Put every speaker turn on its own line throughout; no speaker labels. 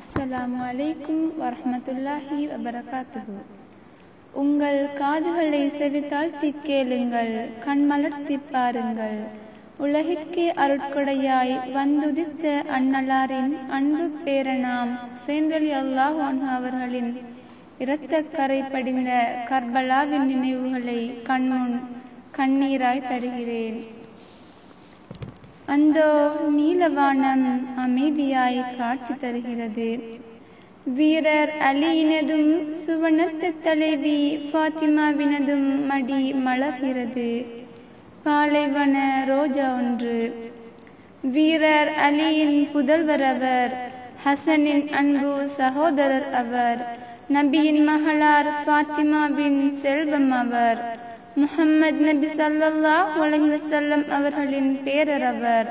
அஸ்ஸலாமு அலைக்கும் வரஹ்மத்துல்லாஹி வபரகாத்துஹு. உங்கள் காதுகளை செவித்தாழ்த்தி கேளுங்கள், கண்மலர்த்தி பாருங்கள். உலகிற்கே அருட்கொடையாய் வந்துதித்த அன்னலாரின் அன்பு பேரனாம் சேந்தலி அல்லாஹ் அன்ஹு அவர்களின் இரத்தக்கரை படிந்த கர்பலாவின் நினைவுகளை கண்முன் கண்ணீராய் தருகிறேன். அந்தோ நீலவானம் அமைதியாய் காட்சி தருகிறது. வீரர் அலியினதும் சுவனத்து தலைவி ஃபாத்திமாவினதும் மடி மலர்கிறது. பாலைவன ரோஜா ஒன்று. வீரர் அலியின் புதல்வர் அவர், ஹசனின் அன்பு சகோதரர் அவர், நபியின் மகளார் ஃபாத்திமாவின் செல்வம் அவர், முஹம்மது நபி ஸல்லல்லாஹு அலைஹி வஸல்லம் அவர்களின் பேரர் அவர்.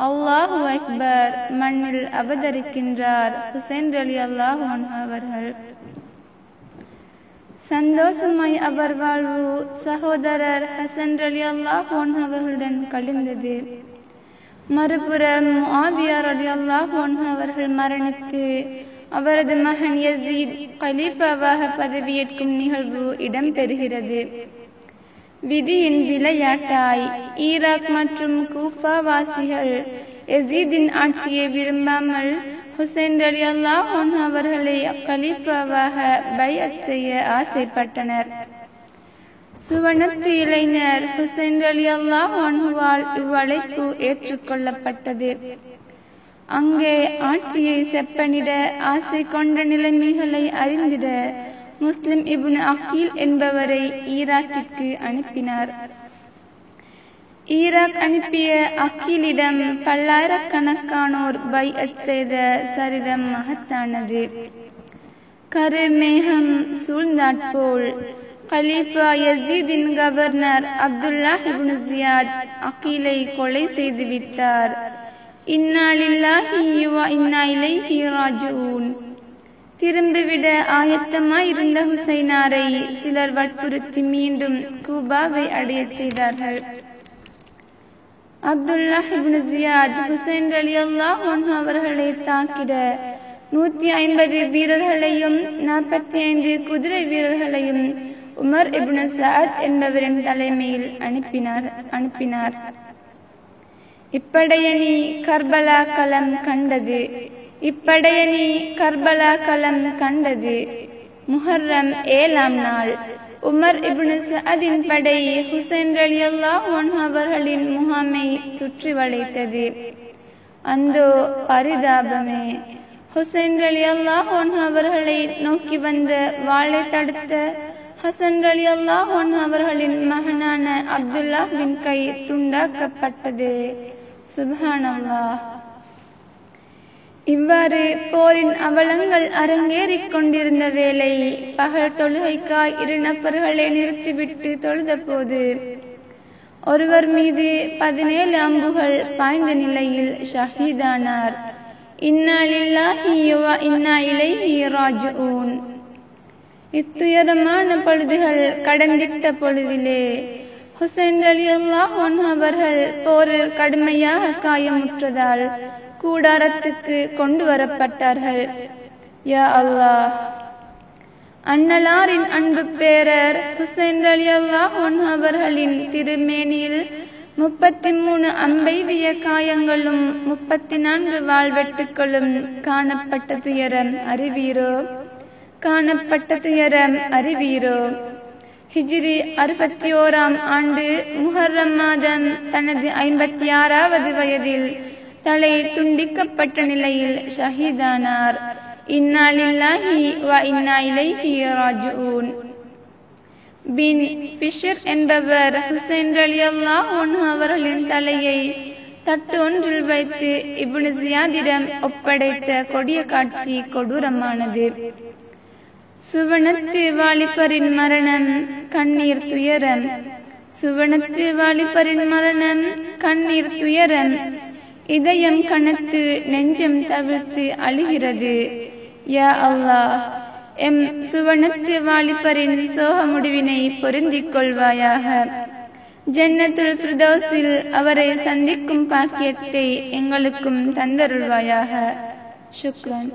அல்லாஹு அக்பர். மண்ணில் அவதரிக்கின்றார் ஹுசைன் ரலியல்லாஹு அன்ஹு அவர்கள். சந்தோஷமாய் அவர் வாழ்வு சகோதரர் ஹசன் ரலியல்லாஹு அன்ஹு அவர்களுடன் கழிந்தது. மறுபுறம் முஆவியா ரலியல்லாஹு அன்ஹு அவர்கள் மரணித்து அவரது மகன் யஸீத் கலீஃபாவாக பதவியேற்கும் நிகழ்வு இடம்பெறுகிறது. விதியின் விளையாட்டாய் ஈராக் மற்றும் கூஃபா வாசிகள் யஸீதின் ஆட்சியை விரும்பாமல் ஹுசைன் ரலியல்லாஹு அன்ஹு அவர்களை கலீஃபாவாக பைஅத் செய்ய ஆசைப்பட்டனர். சுவனத்து இளைஞர் ஹுசைன் ரலியல்லாஹு அன்ஹுவால் இவ்வழைப்பு ஏற்றுக்கொள்ளப்பட்டது. அங்கே ஆட்சியை செப்பனிட ஆசை கொண்ட நிலைமைகளை அறிந்திட முஸ்லிம் இப்னு அகீல் என்பவரை ஈராக்கிற்கு அனுப்பினார். ஈராக் அனுப்பிய அகீலிடம் பல்லாயிரக்கணக்கானோர் பைஅத் செய்த சரிதம் மகத்தானது. கருமேகம் சூழ்ந்தாற்போல் கலீஃபா யஸீதின் கவர்னர் அப்துல்லாஹ் இப்னு ஜியாத் அகீலை கொலை செய்துவிட்டார். இன்னா லில்லாஹி வ இன்னா இலைஹி ராஜிஊன். திரும்பிவிட ஆயத்தமாயிருந்த ஹுசைனாரை சிலர் வற்புறுத்தி மீண்டும் கூபாவை அடைய செய்தார்கள். அப்துல்லாஹ் இப்னு ஜியாத் ஹுசைன் ரலியல்லாஹு அன்ஹு அவர்களை தாக்கிட 150 வீரர்களையும் 45 குதிரை வீரர்களையும் உமர் இப்னு சஅத் என்பவரின் தலைமையில் அனுப்பினார். இப்படையணி கர்பலா களம் கண்டது. முஹர்ரம் 7ஆம் நாள் உமர் இப்னு சஅதின் படை ஹுசைன் ரலியல்லாஹு அன்ஹு அவர்களின் முகாமை சுற்றி வளைத்தது. அந்தோ பரிதாபமே! ஹுசைன் ரலியல்லாஹு அன்ஹு அவர்களை நோக்கி வந்த வாளை தடுத்த ஹசன் ரலியல்லாஹு அன்ஹு அவர்களின் மகனான அப்துல்லாஹ்வின் கை துண்டாக்கப்பட்டது. சுப்ஹானல்லாஹ். இவ்வாறு போரின் அவலங்கள் அரங்கேறிக் கொண்டிருந்த வேளை பகல் தொழுகைக்காய் 2 நபர்களை நிறுத்திவிட்டு தொழுத போது ஒருவர் மீது 17 அம்புகள் பாய்ந்த நிலையில் ஷஹீதானார். இன்னா லில்லாஹி வ இன்னா இலைஹி ராஜிஊன். இத்துயரமான பொழுதுகள் கடந்திட்ட பொழுதிலே ஹுசைன் ரலியல்லாஹு அன்ஹு அவர்கள் போரில் கடுமையாக காயமுற்றதால் கூடாரத்துக்கு கொண்டு வரப்பட்டார்கள். யா அல்லாஹ்! அன்னலாரின் அன்பு பேரர் ஹுசைன் ரலியல்லாஹு அன்ஹு அவர்களின் திருமேனியில் 33 அம்பெய்திய காயங்களும் 34 வாள்வெட்டுகளும் காணப்பட்ட துயரம் அறிவீரோ? ஹிஜ்ரி 61ஆம் ஆண்டு முஹர்ரம் மாதம் தனது 56வது வயதில் தலை துண்டிக்கப்பட்ட நிலையில் ஷஹீதானார். இன்னா லில்லாஹி வ இன்னா இலைஹி ராஜிஊன். பின் ஃபிஷர் என்பவர் ஹுசைன் ரலியல்லாஹு அன்ஹு அவர்களின் தலையை தட்டு ஒன்றில் வைத்து இப்னு ஜியாதிடம் ஒப்படைத்த கொடிய காட்சி கொடூரமானது. சுவனத்து வாலிபரின் மரணம் கண்ணீர் துயரம். இதயம் கனத்து நெஞ்சம் தவிர்த்து அழுகிறது. யா அல்லாஹ்! எம் சுவனத்து வாலிபரின் சோக முடிவினை பொருந்திக் கொள்வாயாக. ஜன்னத்துல் ஃபிர்தௌஸில் அவரை சந்திக்கும் பாக்கியத்தை எங்களுக்கும் தந்தருள்வாயாக. ஷுக்ரான்.